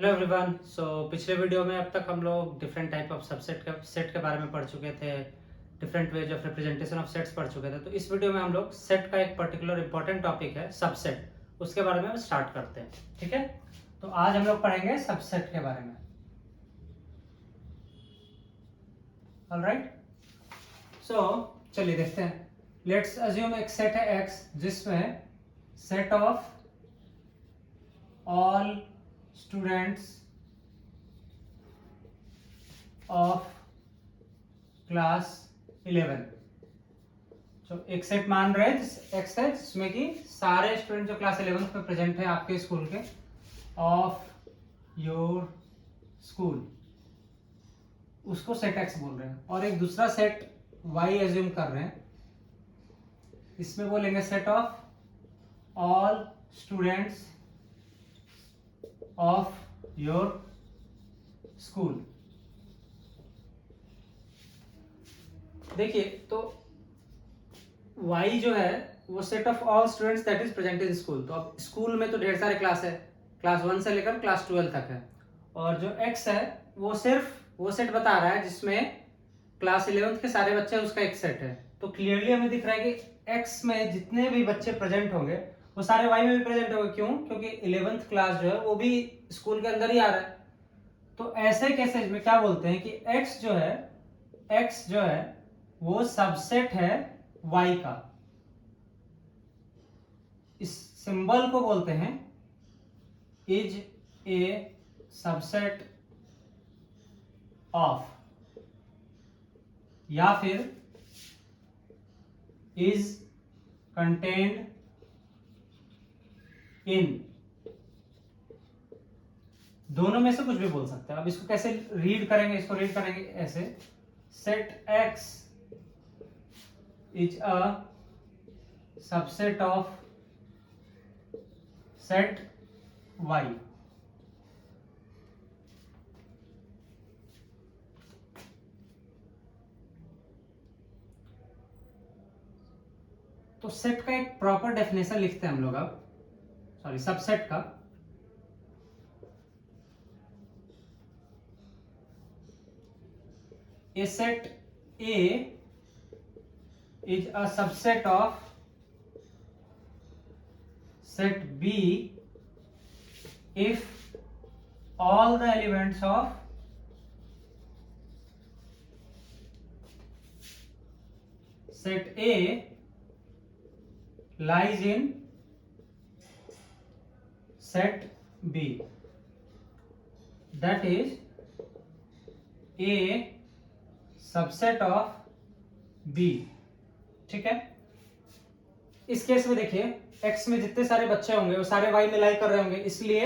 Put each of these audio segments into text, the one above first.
Hello everyone. पिछले video में अब तक हम लोग डिफरेंट टाइप ऑफ सबसेट के सेट के बारे में पढ़ चुके थे। Different ways of representation of sets पढ़ चुके थे। तो इस वीडियो में हम लोग सेट का एक पर्टिकुलर इंपॉर्टेंट टॉपिक है सबसेट, उसके बारे में हम स्टार्ट करते हैं। ठीक है, तो आज हम लोग पढ़ेंगे सबसेट के बारे में। ऑलराइट, चलिए देखते हैं। लेट्स अज्यूम एक सेट है एक्स जिसमें set of all students of class 11। तो एक सेट मान रहे हैं एक्स है जिसमें कि सारे स्टूडेंट जो क्लास 11th में प्रेजेंट है आपके स्कूल के, ऑफ योर स्कूल, उसको सेट एक्स बोल रहे हैं। और एक दूसरा सेट वाई एज्यूम कर रहे हैं, इसमें बोलेंगे set of all students of your school. देखिए, तो y जो है वो set of all students that is present in school. तो अब स्कूल में तो ढेर सारे क्लास है, क्लास 1 से लेकर क्लास 12 तक है। और जो x है वो सिर्फ वो सेट बता रहा है जिसमें क्लास 11th के सारे बच्चे हैं, उसका एक सेट है। तो क्लियरली हमें दिख रहा है कि x में जितने भी बच्चे प्रेजेंट होंगे वो सारे y में भी प्रेजेंट होंगे। क्यों? क्योंकि 11th क्लास जो है वो भी स्कूल के अंदर ही आ रहा है। तो ऐसे केसेस में क्या बोलते हैं कि x जो है वो सबसेट है y का। इस सिंबल को बोलते हैं इज ए सबसेट ऑफ, या फिर इज कंटेन्ड इन। दोनों में से कुछ भी बोल सकते हैं। अब इसको कैसे रीड करेंगे? इसको रीड करेंगे ऐसे, set x is a subset of set y। तो सेट का एक प्रॉपर डेफिनेशन लिखते हैं हम लोग अब, सॉरी सबसेट का। A set A is a subset of set B if all the elements of set A lies in set B, that is A subset of B। ठीक है, इस केस में देखिए x में जितने सारे बच्चे होंगे वो सारे y में लाई कर रहे होंगे, इसलिए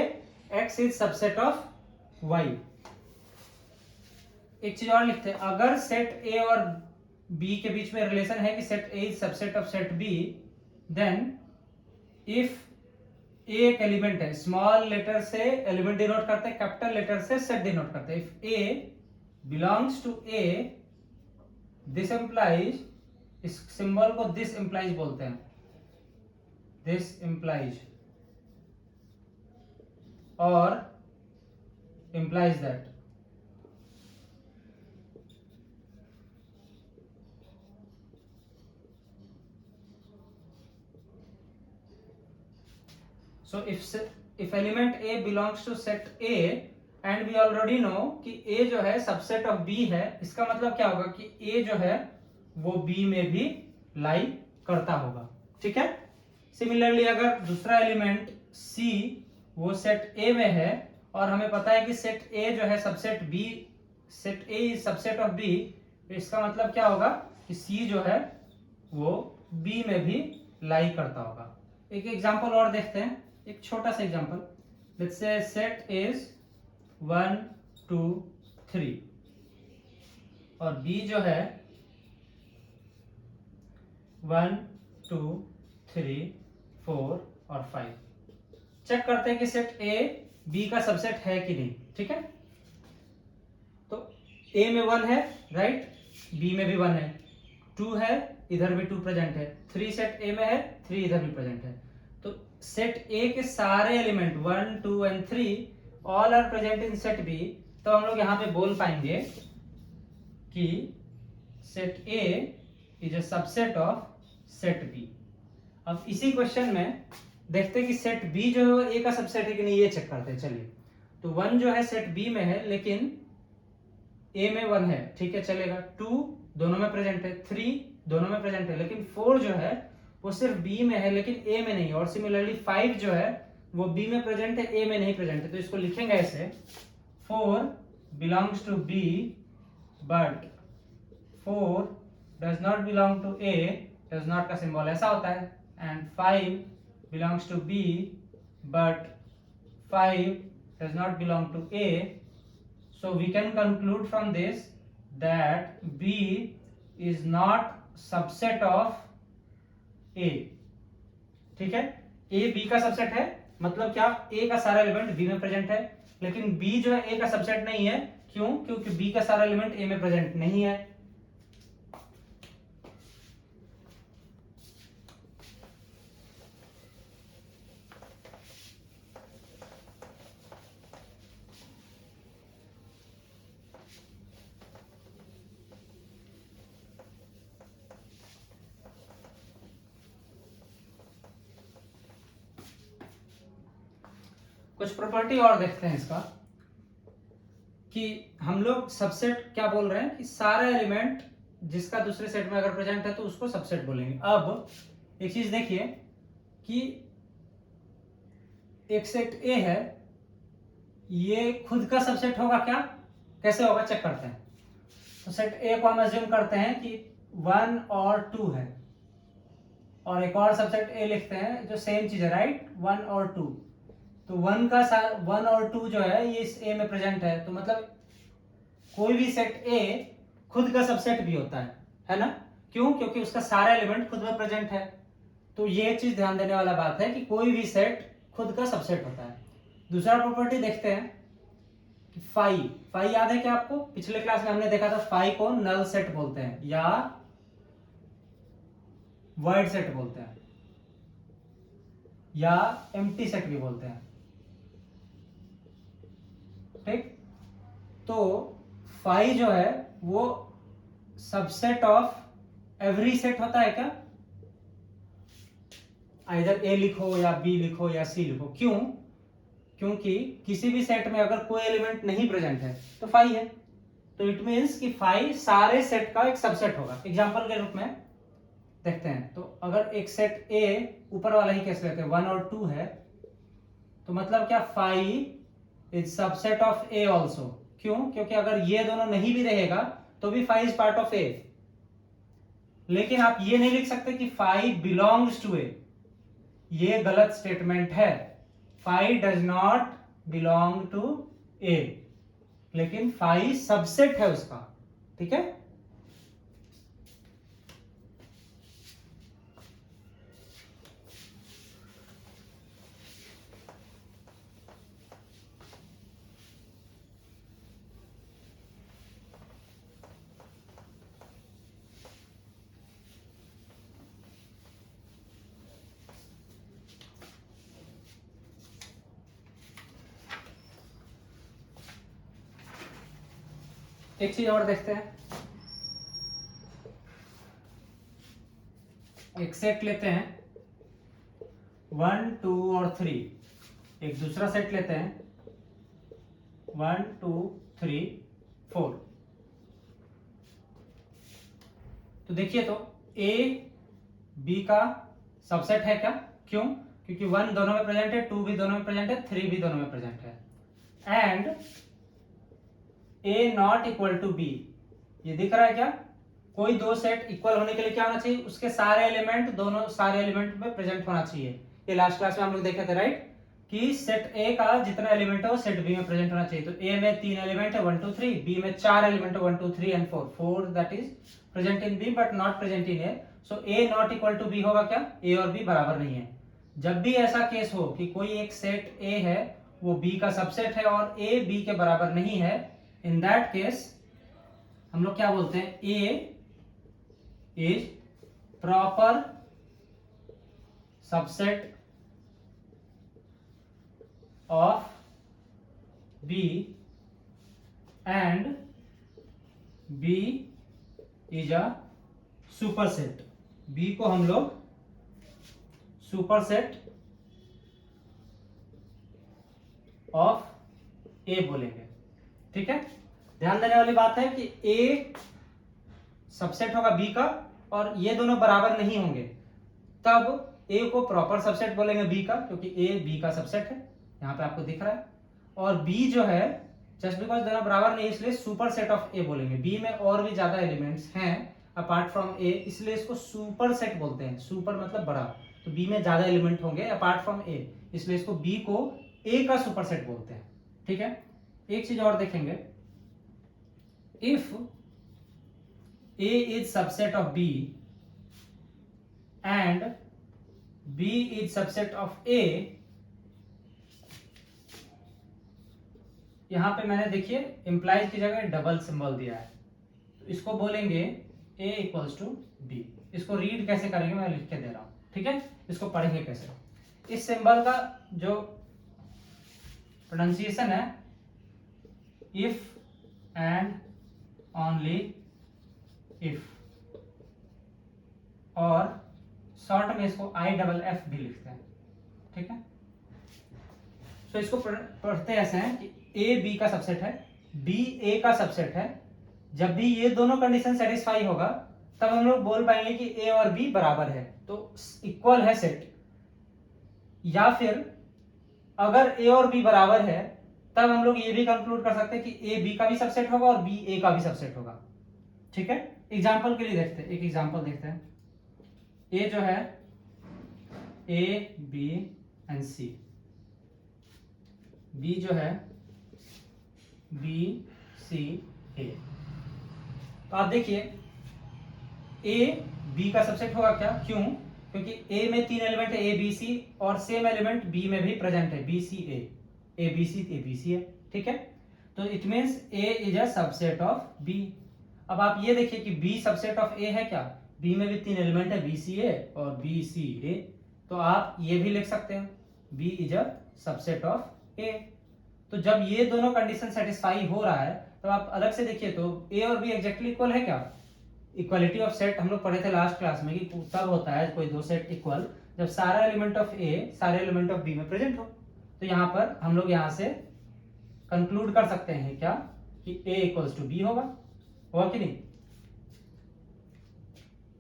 x is subset of y। एक चीज और लिखते हैं, अगर सेट A और B के बीच में रिलेशन है कि set A is subset of set B, then if A एक एलिमेंट है, स्मॉल लेटर से एलिमेंट डिनोट करते हैं, कैपिटल लेटर से सेट डिनोट करते हैं। If A belongs to A, this implies, इस सिंबल को दिस इंप्लाइज बोलते हैं, दिस इंप्लाइज और implies that. So if element A belongs to set A and we already know कि A जो है सबसेट ऑफ B है, इसका मतलब क्या होगा कि A जो है वो B में भी लाई करता होगा। ठीक है, सिमिलरली अगर दूसरा एलिमेंट C वो सेट A में है और हमें पता है कि सेट A जो है subset B, set A is subset of B, तो इसका मतलब क्या होगा कि C जो है वो B में भी लाई करता होगा। एक एग्जांपल और देखते हैं, एक छोटा सा example. Let's say set is 1 2 3 और B जो है 1 2 3 4 और 5। चेक करते हैं कि सेट A B का सबसेट है कि नहीं। ठीक है, तो A में 1 है, राइट, B में भी 1 है, 2 है, इधर भी 2 प्रेजेंट है, 3 सेट A में है, 3 इधर भी प्रेजेंट है। तो सेट A के सारे element 1 2 and 3 all are present in set B, तो हम लोग यहाँ पे बोल पाएंगे कि set A is a subset of set B. अब इसी क्वेश्चन में देखते हैं कि सेट बी जो है ए का सबसेट है कि नहीं, ये चेक करते हैं। चलिए, तो 1 जो है सेट बी में है लेकिन ए में 1 है, ठीक है चलेगा। 2 दोनों में प्रेजेंट है, 3 दोनों में प्रेजेंट है, लेकिन 4 जो है वो सिर्फ बी में है लेकिन ए में नहीं है। और सिमिलरली 5 जो है वो बी में प्रेजेंट है, ए में नहीं प्रेजेंट है। तो इसको लिखेंगे ऐसे, 4 belongs to B but 4 does not belong to A, does not का सिंबल ऐसा होता है। And 5 belongs to B but 5 does not belong to A, so we can conclude from this that B is not subset of A। ठीक है, A B का subset है, मतलब क्या, A का सारा एलिमेंट B में प्रेजेंट है, लेकिन B जो है A का सबसेट नहीं है। क्यों? क्योंकि B का सारा एलिमेंट A में प्रेजेंट नहीं है। कुछ प्रॉपर्टी और देखते हैं इसका, कि हम लोग सबसेट क्या बोल रहे हैं कि सारा एलिमेंट जिसका दूसरे सेट में अगर प्रेजेंट है तो उसको सबसेट बोलेंगे। अब एक चीज देखिए कि एक सेट ए है, ये खुद का सबसेट होगा क्या, कैसे होगा चेक करते हैं। तो सेट ए को हम अज्यूम करते हैं कि 1 और 2 है, और एक और सबसेट ए लिखते हैं जो सेम चीज है, राइट, 1 और 2। तो 1 और 2 जो है ये इस ए में प्रेजेंट है, तो मतलब कोई भी सेट ए खुद का सबसेट भी होता है ना। क्यों? क्योंकि उसका सारा एलिमेंट खुद में प्रेजेंट है। तो ये चीज ध्यान देने वाला बात है कि कोई भी सेट खुद का सबसेट होता है। दूसरा प्रॉपर्टी देखते हैं कि फाई याद है क्या आपको? पिछले क्लास में हमने देखा था फाई को नल सेट बोलते हैं या वॉइड सेट बोलते हैं या एम्प्टी सेट भी बोलते हैं, ठीक। तो फाई जो है वो सबसेट ऑफ एवरी सेट होता है क्या? आइदर ए लिखो या बी लिखो या सी लिखो। क्यों? क्योंकि किसी भी सेट में अगर कोई एलिमेंट नहीं प्रेजेंट है तो फाई है, तो इट मींस कि फाई सारे सेट का एक सबसेट होगा। एग्जांपल के रूप में देखते हैं, तो अगर एक सेट ए ऊपर वाला ही केस लेते हैं 1 और 2 है, तो मतलब क्या, phi is subset of A also. क्यों? क्योंकि अगर ये दोनों नहीं भी रहेगा तो भी फाई इज पार्ट ऑफ ए। लेकिन आप ये नहीं लिख सकते कि फाई बिलोंग्स टू ए, ये गलत स्टेटमेंट है। Phi does not belong to A, लेकिन फाई सबसेट है उसका, ठीक है। एक चीज और देखते हैं, एक सेट लेते हैं 1 2 और 3, एक दूसरा सेट लेते हैं 1 2 3 4। तो देखिए, तो ए बी का सबसेट है क्या? क्यों? क्योंकि 1 दोनों में प्रेजेंट है, 2 भी दोनों में प्रेजेंट है, 3 भी दोनों में प्रेजेंट है। And A not equal to B, ये दिख रहा है क्या? कोई दो सेट इक्वल होने के लिए क्या होना चाहिए? उसके सारे एलिमेंट दोनों सारे एलिमेंट में प्रेजेंट होना चाहिए। ये लास्ट क्लास में हम लोग देखे थे, राइट, कि सेट ए का जितना एलिमेंट है वो सेट बी में प्रेजेंट होना चाहिए। तो ए में 3 एलिमेंट है 1 2 3, बी में 4 एलिमेंट है 1 2 3 and 4, 4 that is present in B but not present in A. So A not equal to B होगा क्या? ए और बी बराबर नहीं है। जब भी ऐसा केस हो कि कोई एक सेट ए है वो बी का सबसेट है और ए बी के बराबर नहीं है, इन दैट केस हम लोग क्या बोलते हैं? A is proper subset of B and B is a superset. B को हम लोग सुपरसेट ऑफ A बोलेंगे। ठीक है, ध्यान देने वाली बात है कि A सबसेट होगा B का और ये दोनों बराबर नहीं होंगे, तब A को प्रॉपर सबसेट बोलेंगे B का, क्योंकि A B का सबसेट है, यहाँ पे आपको दिख रहा है। और B जो है जस्ट बिकॉज दोनों बराबर नहीं, इसलिए सुपर सेट ऑफ A बोलेंगे। B में और भी ज्यादा एलिमेंट्स हैं अपार्ट फ्रॉम A, इसलिए इसको सुपर सेट बोलते हैं। सुपर मतलब बड़ा, तो B में ज्यादा एलिमेंट होंगे अपार्ट फ्रॉम A, इसलिए इसको B को A का सुपर सेट बोलते हैं। ठीक है, एक चीज और देखेंगे, if A is subset of B and B is subset of A, यहां पे मैंने देखिए इंप्लाइज की जगह डबल सिंबल दिया है, तो इसको बोलेंगे A इक्वल्स टू B। इसको रीड कैसे करेंगे मैं लिख के दे रहा हूं। ठीक है, इसको पढ़ेंगे कैसे। इस सिंबल का जो प्रोनाउंसिएशन है, इफ एंड ओनली इफ, और शॉर्ट में इसको IFF भी लिखते हैं। ठीक है, तो इसको पढ़ते ऐसे हैं कि A B का सबसेट है, B A का सबसेट है। जब भी ये दोनों कंडीशन सेटिस्फाई होगा तब हम लोग बोल पाएंगे कि A और B बराबर है, तो इक्वल है सेट। या फिर अगर A और B बराबर है तब हम लोग ये भी कंक्लूड कर सकते हैं कि A B का भी सबसेट होगा और B A का भी सबसेट होगा। ठीक है, एग्जांपल के लिए देखते हैं, एक एग्जांपल देखते हैं। A जो है A B and C, B जो है B C A। तो आप देखिए A B का सबसेट होगा क्या? क्यों? क्योंकि A में 3 एलिमेंट है A B C, और सेम एलिमेंट B में भी प्रेजेंट है B C A, A B C है। ठीक है, तो it means A is a subset of B। अब आप ये देखिए कि B सबसेट ऑफ A है क्या? B में भी 3 एलिमेंट है B C A और B C A, तो आप ये भी लिख सकते हैं B is a subset of A। तो जब ये दोनों कंडीशन सेटिस्फाई हो रहा है तब आप अलग से देखिए तो A और B एग्जैक्टली इक्वल है क्या? इक्वालिटी ऑफ सेट हम लोग पढ़े थे लास्ट क्लास में कि तब होता है कोई दो सेट इक्वल जब सारा एलिमेंट ऑफ A सारे एलिमेंट ऑफ B में प्रेजेंट हो। तो यहाँ पर हम लोग यहाँ से कंक्लूड कर सकते हैं क्या कि A इक्वल्स टू B होगा कि नहीं?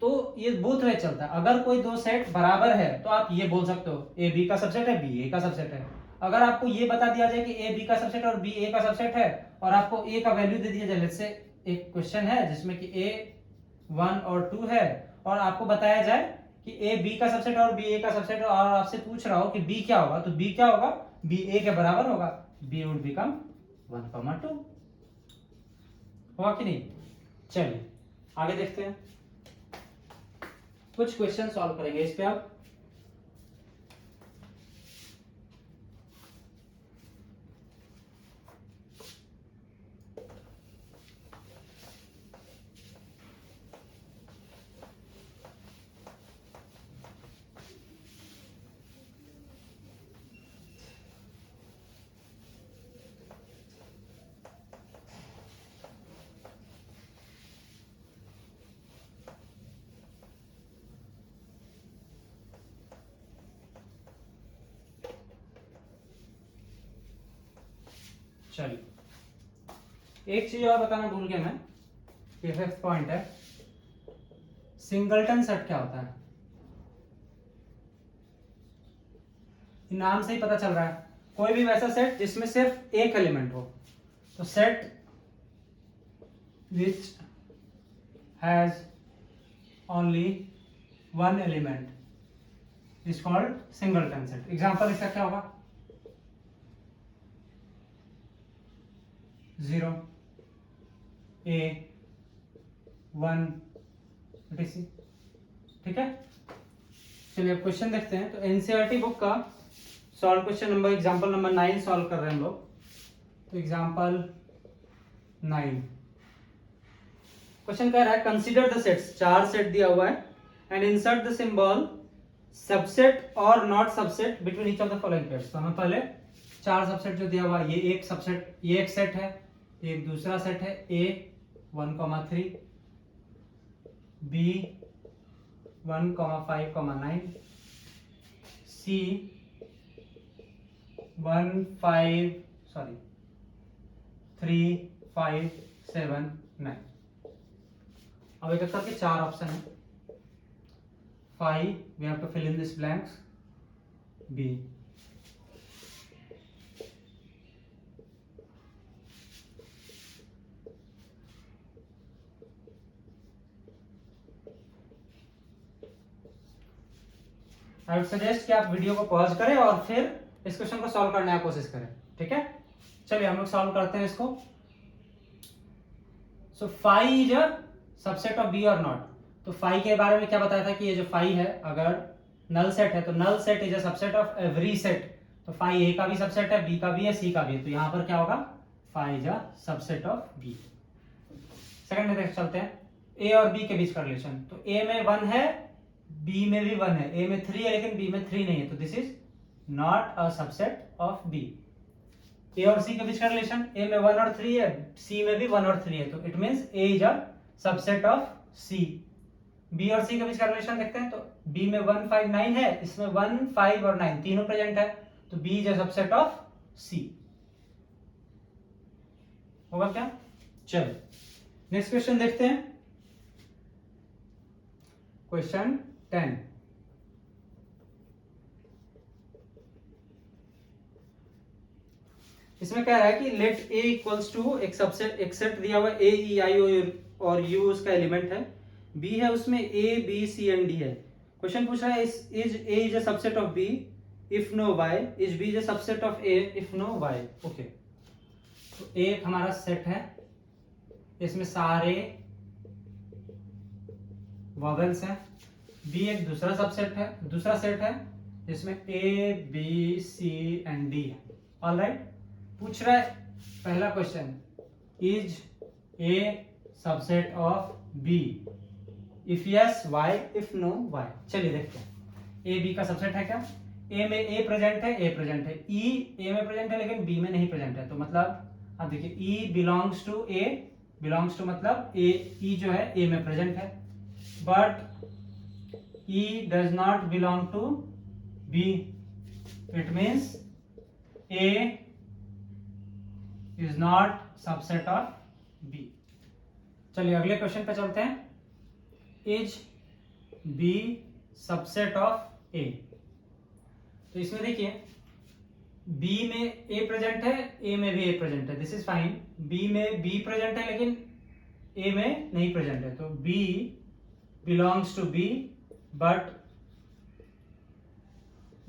तो ये बोथ वे चलता है। अगर कोई दो सेट बराबर है तो आप ये बोल सकते हो A B का सबसेट है B A का सबसेट है। अगर आपको ये बता दिया जाए कि A B का सबसेट और B A का सबसेट है और आपको A का वैल्यू दे दिया जाए, जैसे से एक क्वेश्चन है जिसमें कि A 1 और 2 है और आपको बताया जाए कि A B का सबसेट और B A का सबसेट है, और आपसे पूछ रहा हो कि B क्या होगा, तो B क्या होगा? B A के बराबर होगा, B वुड बिकम 1,2 होगा कि नहीं? चलिए आगे देखते हैं, कुछ क्वेश्चन सॉल्व करेंगे इस पे आप। चलिए एक चीज और बताना भूल गया मैं, ये 5th पॉइंट है, सिंगलटन सेट क्या होता है? नाम से ही पता चल रहा है, कोई भी वैसा सेट जिसमें सिर्फ एक एलिमेंट हो। तो set which has only one element is called singleton set. Example इसका क्या होगा? 0 A 1 etc। ठीक है, चलिए अब क्वेश्चन देखते हैं। तो एनसीईआरटी बुक का solve question number example number 9 solve कर रहे हैं हम लोग। तो एग्जांपल 9 क्वेश्चन कह रहा है कंसीडर द सेट्स, 4 सेट दिया हुआ है, and insert the symbol subset और not subset between each of the following pairs. तो हमें पहले चार सबसेट जो दिया हुआ ये एक सबसेट, ये एक सेट है, एक दूसरा सेट है A 1,3, B 1,5,9, C 3, 5, 7, 9। अब एक एक करके चार ऑप्शन है। 5 we have to fill in this blanks, B। I would suggest कि आप वीडियो को पॉज करें और फिर इस क्वेश्चन को सॉल्व करने की कोशिश करें, ठीक है। चलिए हम लोग सॉल्व करते हैं इसको। So five is a subset of B और नॉट। तो फाइव के बारे में क्या बताया था कि ये जो फाइव है अगर नल सेट है तो null set is a subset of every set. तो फाइव ए का भी सबसेट है, बी का भी है, सी का भी है, तो यहां पर क्या होगा, five is a subset of B. Second में देख चलते हैं ए और बी के बीच का रिलेशन। तो ए में 1 है, बी में भी 1 है, ए में 3 है लेकिन बी में 3 नहीं है, तो this is not a subset of B. A और सी के बीच का रिलेशन, ए में 1 और 3 है, सी में भी 1 और 3 है, तो it means A is a subset of C. B और सी के बीच का रिलेशन देखते हैं, तो बी में 1, 5, 9 है, इसमें 1, 5 और 9 तीनों प्रेजेंट है, तो B is a subset of C. होगा क्या? चलो नेक्स्ट क्वेश्चन देखते हैं। क्वेश्चन 10। इसमें कह रहा है कि लेट ए इक्वल्स टू एक सबसेट, एक सेट दिया हुआ ए ई आई ओ और यू उसका एलिमेंट है, बी है उसमें A B C and D है। क्वेश्चन पूछ रहा है is A is a subset of B if no why, is B is a subset of A if no why. Okay, तो ए एक हमारा सेट है, इसमें सारे वॉवेल्स हैं, बी एक दूसरा सबसेट है, दूसरा सेट है जिसमें A B C and D है। ऑलराइट, पूछ रहा है पहला question, is A subset of B, if yes why, if no why. चलिए देखते हैं ए बी का सबसेट है क्या। ए में ए प्रेजेंट है, ए प्रेजेंट है, ई ए में प्रेजेंट है लेकिन बी में नहीं प्रेजेंट है, तो मतलब अब देखिए E belongs to A, belongs to मतलब ए, ई जो है ए में प्रेजेंट है, but E does not belong to B, it means A is not subset of B। चलिए अगले क्वेश्चन पे चलते हैं, is B subset of A। तो इसमें देखिए B में A प्रेजेंट है, A में भी A प्रेजेंट है, दिस इज फाइन। B में B प्रेजेंट है लेकिन A में नहीं प्रेजेंट है, तो B belongs to B but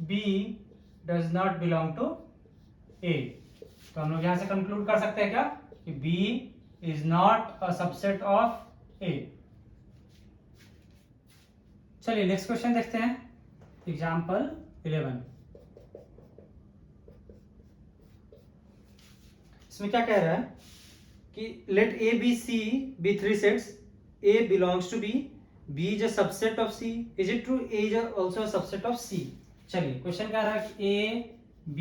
B does not belong to A। तो हम लोग यहां से कंक्लूड कर सकते हैं क्या कि B is not a subset of A। चलिए नेक्स्ट क्वेश्चन देखते हैं, एग्जांपल 11। इसमें क्या कह रहा है कि let A B C be three sets, A belongs to B, B is a subset of C, is it true A is also a subset of C। चलिए क्वेश्चन कह रहा है कि A B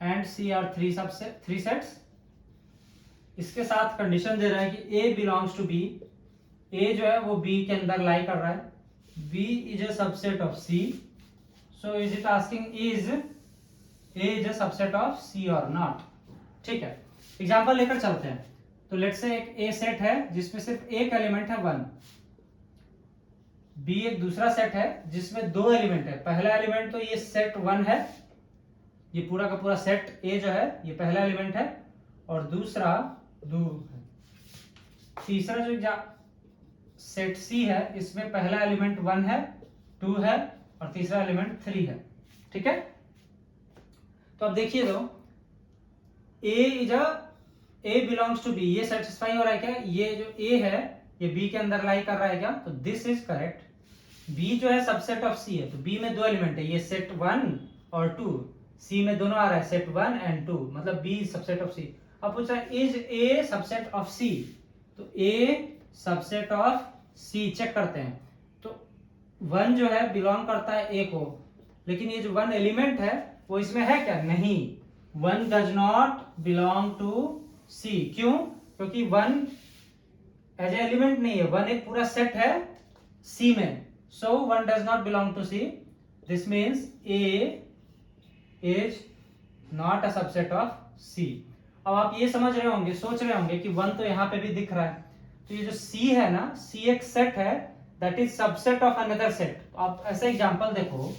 and C are three sets. इसके साथ condition दे रहा है कि A belongs to B, A जो है वो बी के अंदर लाई कर रहा है, B is a subset of C, so is it asking is A is a subset of C और नॉट। ठीक है, एग्जांपल लेकर चलते हैं। तो लेट्स से एक ए सेट है जिसमें सिर्फ एक एलिमेंट है 1, बी एक दूसरा सेट है जिसमें 2 एलिमेंट है। पहला एलिमेंट तो ये सेट 1 है, ये पूरा का पूरा सेट ए जो है ये पहला एलिमेंट है, और दूसरा 2 है। तीसरा जो सेट सी है इसमें पहला एलिमेंट 1 है, 2 है और तीसरा एलिमेंट 3 है। ठीक है, तो अब देखिए तो ए बिलोंग्स टू बी, ये सेटिस्फाई हो रहा है क्या, ये जो ए है ये बी के अंदर लाई कर रहा है क्या, तो दिस इज करेक्ट। बी जो है सबसेट ऑफ सी है, तो बी में 2 एलिमेंट है, ये सेट 1 और 2, सी में दोनों आ रहा है सेट 1 एंड 2, मतलब बी सबसेट ऑफ सी। अब पूछा इज ए सबसेट ऑफ सी, तो ए सबसेट ऑफ सी चेक करते हैं। तो 1 जो है बिलोंग करता है ए को, लेकिन ये जो 1 एलिमेंट है वो इसमें है क्या, नहीं, 1 डज नॉट बिलोंग टू सी। क्यों? क्योंकि 1 एज ए एलिमेंट नहीं है, 1 एक पूरा सेट है सी में, so 1 does not belong to C. This means A is not a subset of C. अब आप ये समझ रहे होंगे, सोच रहे होंगे कि 1 तो यहाँ पे भी दिख रहा है, तो ये जो सी है ना, सी एक सेट है that is subset of another set. तो आप ऐसे एग्जांपल देखो,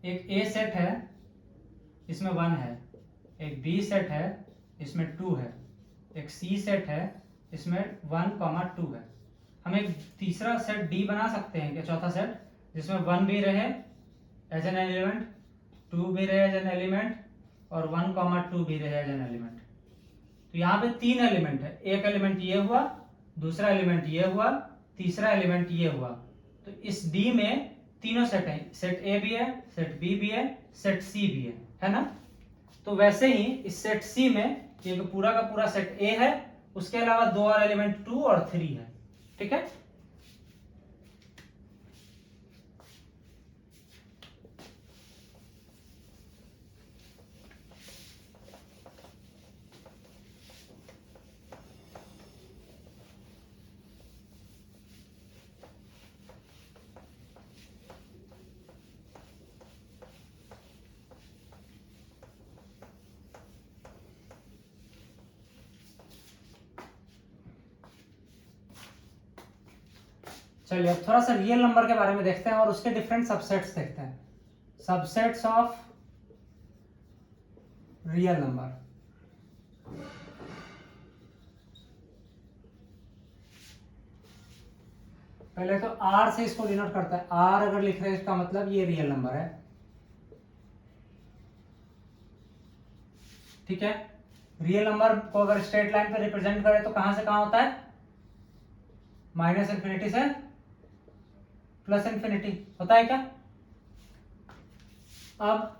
एक ए सेट है इसमें 1 है, एक बी सेट है इसमें 2 है, एक सी सेट है इसमें 1, 2 है। हम एक तीसरा सेट डी बना सकते हैं क्या, चौथा सेट, जिसमें 1 भी रहे एज एन एलिमेंट, 2 भी रहे एज एन एलिमेंट, और 1, 2 भी रहे एज एन एलिमेंट। तो यहाँ पे 3 एलिमेंट है, एक एलिमेंट ये हुआ, दूसरा एलिमेंट ये हुआ, तीसरा एलिमेंट ये हुआ। तो इस डी में तीनों सेट है, सेट ए भी है, सेट बी भी है, सेट सी भी है ना। तो वैसे ही इस सेट सी में ये पूरा का पूरा सेट ए है, उसके अलावा 2 और एलिमेंट 2 और 3 है। ठीक है, चलिए अब थोड़ा सा रियल नंबर के बारे में देखते हैं और उसके डिफरेंट सबसेट्स देखते हैं। Subsets of real number. पहले तो आर से इसको डिनोट करता है, आर अगर लिख रहे हैं इसका मतलब ये रियल नंबर है। ठीक है, रियल नंबर को अगर स्ट्रेट लाइन पे रिप्रेजेंट करें तो कहां से कहां होता है, माइनस इंफिनिटी से प्लस इंफिनिटी होता है क्या। अब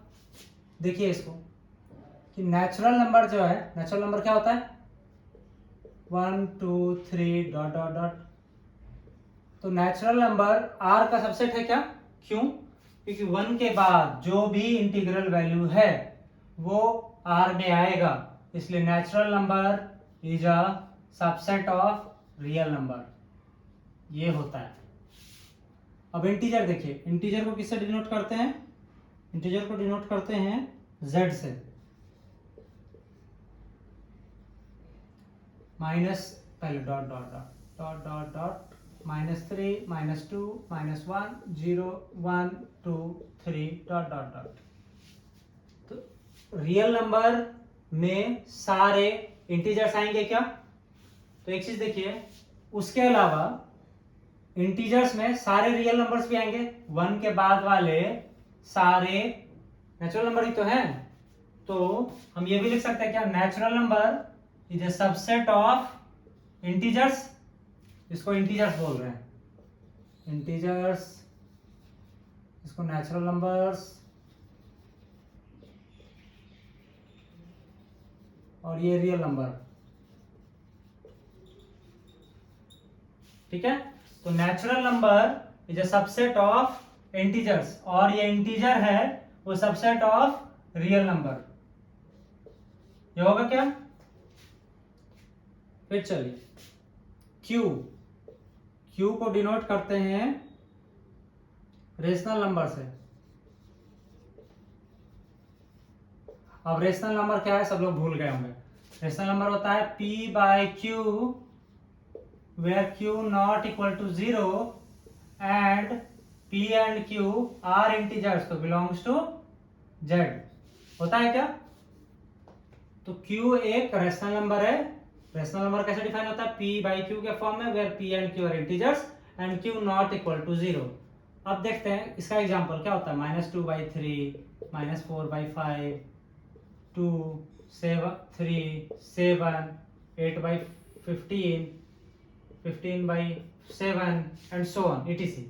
देखिए इसको कि नेचुरल नंबर जो है, नेचुरल नंबर क्या होता है, 1 2 3 डॉट डॉट डॉट। तो नेचुरल नंबर आर का सबसेट है क्या, क्यों, क्योंकि 1 के बाद जो भी इंटीग्रल वैल्यू है वो आर में आएगा, इसलिए natural number is a subset of real number, ये होता है। अब इंटीजर देखिए, इंटीजर को किससे डिनोट करते हैं, इंटीजर को डिनोट करते हैं z से, माइनस पहले dot dot dot dot dot dot -3 -2 -1 0 1 2 3 dot dot dot. तो रियल नंबर में सारे इंटीजर्स आएंगे क्या, तो एक चीज देखिए, उसके अलावा इंटीजर्स में सारे रियल नंबर्स भी आएंगे, 1 के बाद वाले सारे नेचुरल नंबर ही तो हैं। तो हम ये भी लिख सकते हैं क्या, natural number is A subset of integers, इसको इंटीजर्स बोल रहे हैं, इंटीजर्स, इसको नेचुरल नंबर्स, और ये रियल नंबर। ठीक है, तो natural number is A subset of integers, और ये इंटीजर है वो सबसेट ऑफ रियल नंबर, ये होगा क्या। फिर चलिए Q, Q को डिनोट करते हैं रेशनल नंबर से। अब रेशनल नंबर क्या है, सब लोग भूल गए होंगे। रेशनल नंबर होता है P/Q where Q not equal to 0 and P and Q are integers तो belongs to Z, होता है क्या। तो Q एक रेशनल नंबर है, रेशनल नंबर कैसे डिफाइन होता है, P/Q के फॉर्म में where P and Q are integers and Q not equal to 0। अब देखते हैं इसका एग्जांपल क्या होता है, -2/3 -4/5 2 7 3 7 8/15 15/7 एंड सो ऑन etc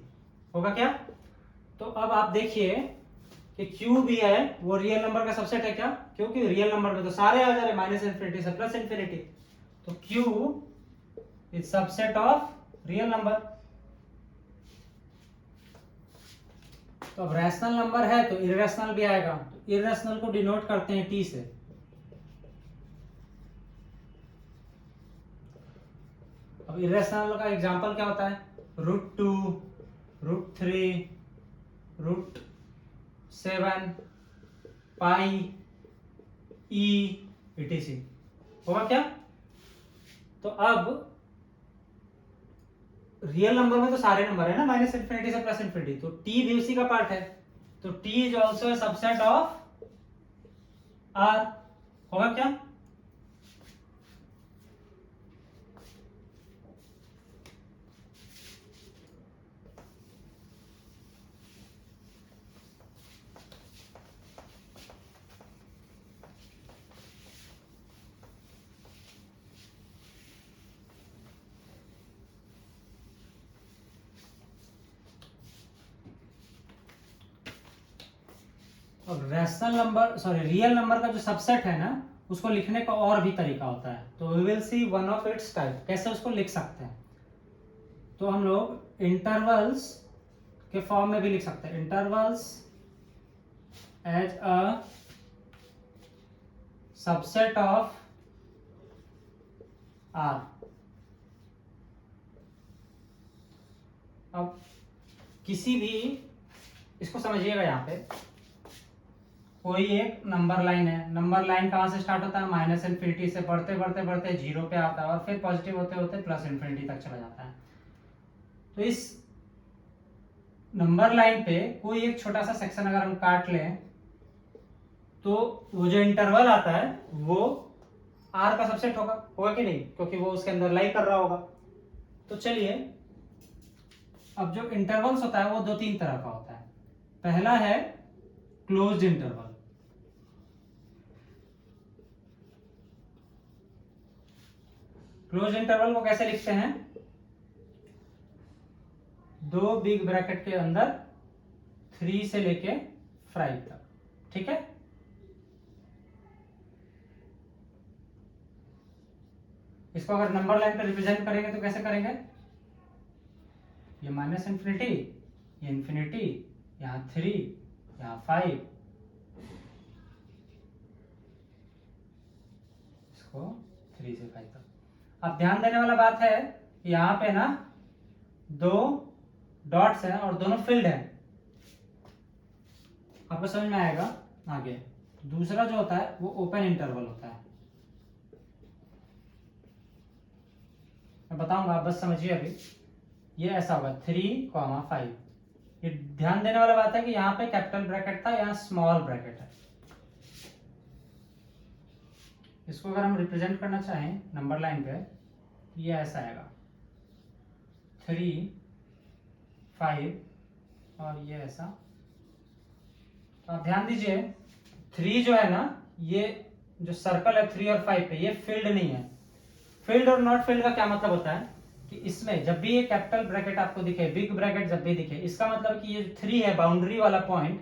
होगा क्या। तो अब आप देखिए कि Q भी है वो रियल नंबर का सबसेट है क्या, क्योंकि रियल नंबर में तो सारे आ जा रहे माइनस इंफिनिटी से प्लस इंफिनिटी, तो Q is subset of real number. तो अब रैशनल नंबर है तो इरेशनल भी आएगा, तो इरेशनल को डिनोट करते हैं टी से। अब इरेशनल का एग्जांपल क्या होता है? √2, √3, √7, पाई, ई, etc। होगा क्या? तो अब रियल नंबर में तो सारे नंबर है ना, -∞ से +∞, तो टी भी उसी का पार्ट है, तो T is also a subset of R. होगा क्या? अब rational number, sorry, real number का जो सबसेट है ना, उसको लिखने का और भी तरीका होता है, तो we will see one of its type, कैसे उसको लिख सकते हैं। तो हम लोग इंटरवल्स के फॉर्म में भी लिख सकते हैं, intervals as a subset of R. अब किसी भी, इसको समझिएगा, यहाँ पे कोई एक नंबर लाइन है, नंबर लाइन कहाँ से स्टार्ट होता है? -∞ से बढ़ते बढ़ते बढ़ते 0 पे आता है और फिर पॉजिटिव होते होते +∞ तक चला जाता है। तो इस नंबर लाइन पे कोई एक छोटा सा सेक्शन अगर हम काट लें, तो वो जो इंटरवल आता है वो आर का सबसेट होगा, होगा कि नहीं? क्योंकि वो उसके अंदर लाई कर रहा होगा। तो चलिए, अब जो इंटरवल्स होता है वो 2-3 तरह का होता है। पहला है क्लोज्ड इंटरवल। क्लोज इंटरवल को कैसे लिखते हैं? 2 बिग ब्रैकेट के अंदर 3 से लेके 5 तक, ठीक है? इसको अगर नंबर लाइन पे रिप्रेजेंट करेंगे तो कैसे करेंगे? ये -∞, ये इन्फिनिटी, यहाँ 3, यहाँ 5, इसको 3 से 5 तक। अब ध्यान देने वाला बात है, यहाँ पे ना 2 डॉट्स हैं और दोनों फिल्ड हैं, आपको समझ में आएगा आगे। दूसरा जो होता है वो ओपन इंटरवल होता है, मैं बताऊंगा, आप बस समझिए अभी। ये ऐसा होगा 3, 5। ये ध्यान देने वाला बात है कि यहाँ पे कैपिटल ब्रैकेट था, यहाँ स्मॉल ब्रैकेट है। इसको अगर हम रिप्रेजेंट करना चाहें नंबर लाइन पे, ये ऐसा आएगा 3, 5 और ये ऐसा। तो आप ध्यान दीजिए, 3 जो है ना, ये जो सर्कल है 3 और 5 पे, ये फील्ड नहीं है। फील्ड और नॉट फील्ड का क्या मतलब होता है कि इसमें जब भी ये कैपिटल ब्रैकेट आपको दिखे, बिग ब्रैकेट जब भी दिखे, इसका मतलब कि ये 3 है बाउंड्री वाला point,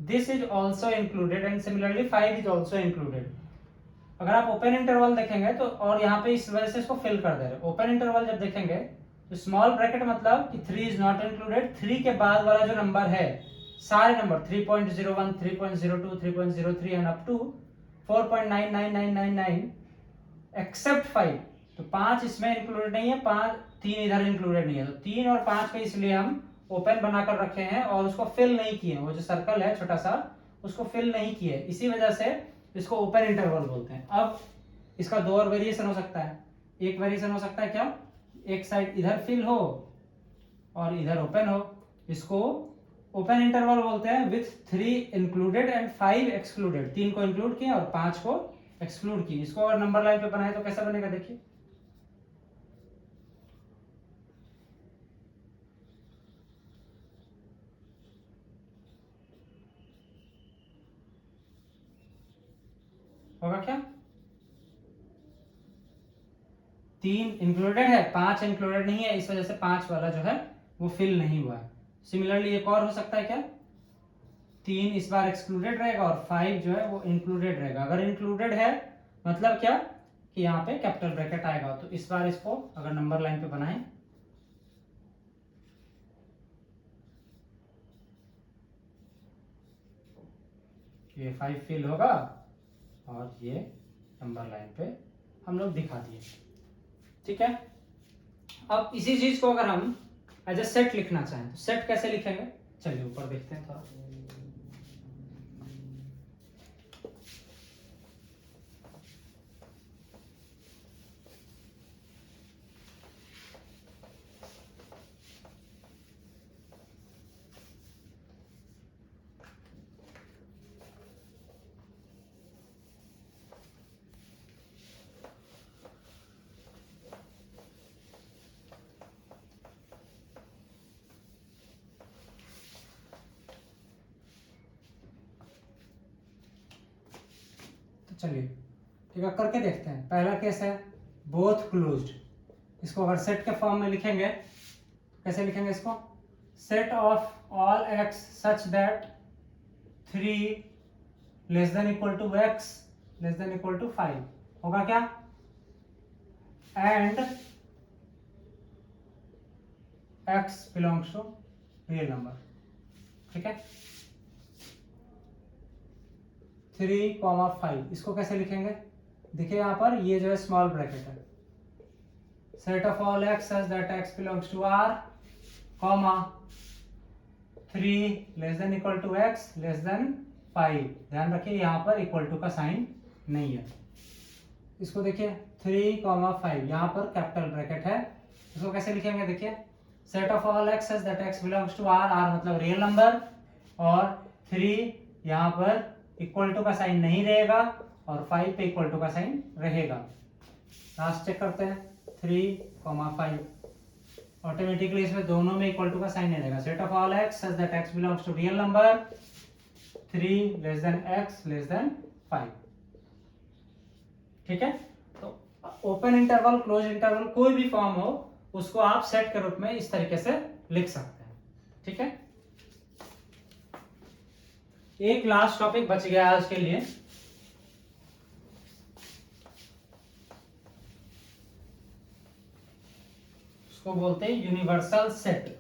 this is also included and similarly 5 is also included. अगर आप ओपन इंटरवल देखेंगे तो, और यहाँ पे इस वजह से इसको फिल कर दे रहे, ओपन इंटरवल जब देखेंगे तो स्मॉल ब्रैकेट मतलब कि 3 इज नॉट इंक्लूडेड, 3 के बाद वाला जो नंबर है, सारे number 3.01, 3.02, 3.03 and up to 4.99999 except 5। तो 5 इसमें इंक्लूडेड नहीं है, 3 इधर इंक्लूडेड नहीं है, तो 3 और 5 को इसलिए हम ओपन बनाकर रखे हैं और उसको फिल नहीं किए, वो जो सर्कल है छोटा सा उसको फिल नहीं किए, इसी वजह से इसको ओपन इंटरवल बोलते हैं। अब इसका 2 और वेरिएशन हो सकता है। एक वेरिएशन हो सकता है क्या? एक साइड इधर फिल हो और इधर ओपन हो, इसको ओपन इंटरवल बोलते हैं विथ 3 इंक्लूडेड एंड 5 एक्सक्लूडेड। 3 को इंक्लूड किया और 5 को एक्सक्लूड किया। इसको अगर नंबर लाइन पे बनाए तो कैसा बनेगा, देखिए। होगा क्या? 3 इंक्लूडेड है, 5 इंक्लूडेड नहीं है, इस वजह से 5 वाला जो है वो फिल नहीं हुआ है। सिमिलरली एक और हो सकता है क्या? 3 इस बार एक्सक्लूडेड रहेगा और 5 जो है वो इंक्लूडेड रहेगा। अगर इंक्लूडेड है मतलब क्या कि यहाँ पे कैपिटल ब्रैकेट आएगा, तो इस बार इसको अगर नंबर लाइन पे बनाएं, ये 5 फिल होगा और ये नंबर लाइन पे हम लोग दिखा दिए। ठीक है, अब इसी चीज को अगर हम एज ए सेट लिखना चाहें तो सेट कैसे लिखेंगे, चलिए ऊपर देखते हैं थोड़ा। चलिए ठीक है, करके देखते हैं। पहला केस है बोथ क्लोज्ड, इसको अगर सेट के फॉर्म में लिखेंगे कैसे लिखेंगे इसको, set of all X such that 3 less than equal to X less than equal to 5 होगा क्या, and X belongs to real number. ठीक है, 3,5 इसको कैसे लिखेंगे, देखिए यहाँ पर ये जो है स्मॉल ब्रैकेट है, set of all X such that X belongs to R comma 3 less than equal to X less than 5। ध्यान रखिए यहाँ पर इक्वल टू का साइन नहीं है। इसको देखिए 3,5 यहाँ पर कैपिटल ब्रैकेट है, इसको कैसे लिखेंगे, देखिए set of all X such that X belongs to R, R मतलब रियल नंबर, और 3 यहाँ पर इक्वल टू का साइन नहीं रहेगा और 5 पे इक्वल टू का साइन रहेगा। लास्ट चेक करते हैं 3,5, ऑटोमेटिकली इसमें दोनों में इक्वल टू का साइन नहीं रहेगा। Set of all X such that X belongs to real number, 3 less than X less than 5। ठीक है, तो ओपन इंटरवल क्लोज इंटरवल कोई भी फॉर्म हो उसको आप सेट के रूप में इस तरीके से लिख सकते हैं। ठीक है, एक लास्ट टॉपिक बच गया आज के लिए, उसको बोलते हैं यूनिवर्सल सेट।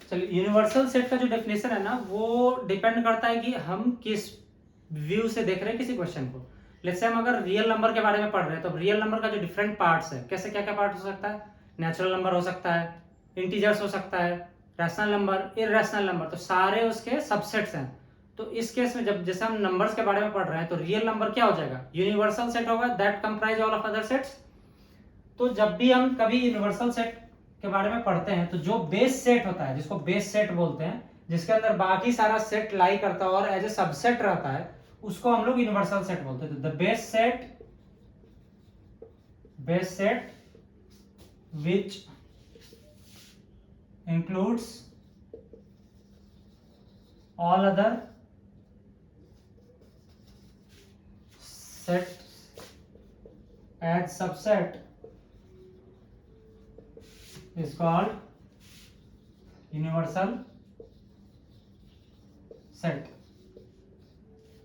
चलिए, यूनिवर्सल सेट का जो डेफिनेशन है ना वो डिपेंड करता है कि हम किस व्यू से देख रहे हैं किसी क्वेश्चन को। लेट्स से हम अगर रियल नंबर के बारे में पढ़ रहे हैं तो रियल नंबर का जो डिफरेंट पार्ट्स है, कैसे क्या क्या पार्ट हो सकता है, नेचुरल नंबर हो सकता है, इंटीजर्स हो सकता है, रैशनल नंबर, इररेशनल नंबर, तो सारे उसके सबसेट्स हैं। तो इस केस में जब जैसे हम नंबर्स के बारे में पढ़ रहे हैं तो रियल नंबर क्या हो जाएगा, यूनिवर्सल सेट होगा that comprise all of other sets. तो जब भी हम कभी यूनिवर्सल सेट के बारे में पढ़ते हैं तो जो बेस सेट होता है, जिसको बेस सेट बोलते हैं, जिसके अंदर बाकी सारा सेट लाई करता है और एज ए सबसेट रहता है, उसको हम लोग यूनिवर्सल सेट बोलते हैं। तो the base set which includes all other set as subset is called universal set।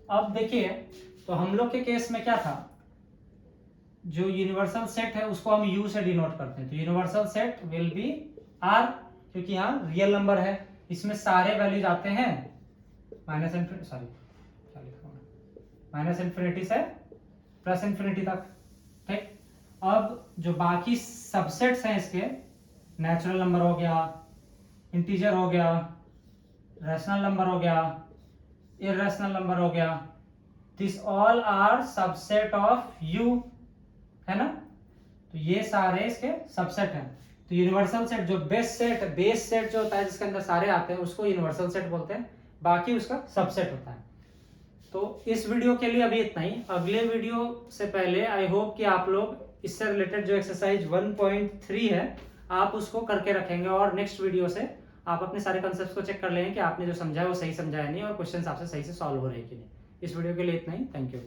अब देखिए, तो हम लोग के केस में क्या था, जो यूनिवर्सल सेट है उसको हम U से डिनोट करते हैं। तो universal set will be R, क्योंकि यहाँ रियल नंबर है, इसमें सारे वैल्यूज आते हैं माइनस इन्फिनिटी से प्लस इन्फिनिटी तक। ठीक, अब जो बाकी सबसेट्स हैं इसके, नेचुरल नंबर हो गया, इंटीजर हो गया, रैशनल नंबर हो गया, इररेशनल नंबर हो गया, this all are subset of U, है ना। तो ये सारे इसके सबसेट हैं। तो यूनिवर्सल सेट जो बेस सेट जो होता है जिसके अंदर सारे आते हैं उसको यूनिवर्सल सेट बोलते हैं, बाकी उसका सबसेट होता है। तो इस वीडियो के लिए अभी इतना ही। अगले वीडियो से पहले आई होप कि आप लोग इससे रिलेटेड जो एक्सरसाइज 1.3 है आप उसको करके रखेंगे, और नेक्स्ट वीडियो से आप अपने सारे कंसेप्ट को चेक कर लेंगे कि आपने जो समझा है वो सही समझा है नहीं और क्वेश्चन आपसे सही से सॉल्व हो रहे हैं कि नहीं। इस वीडियो के लिए इतना ही, थैंक यू।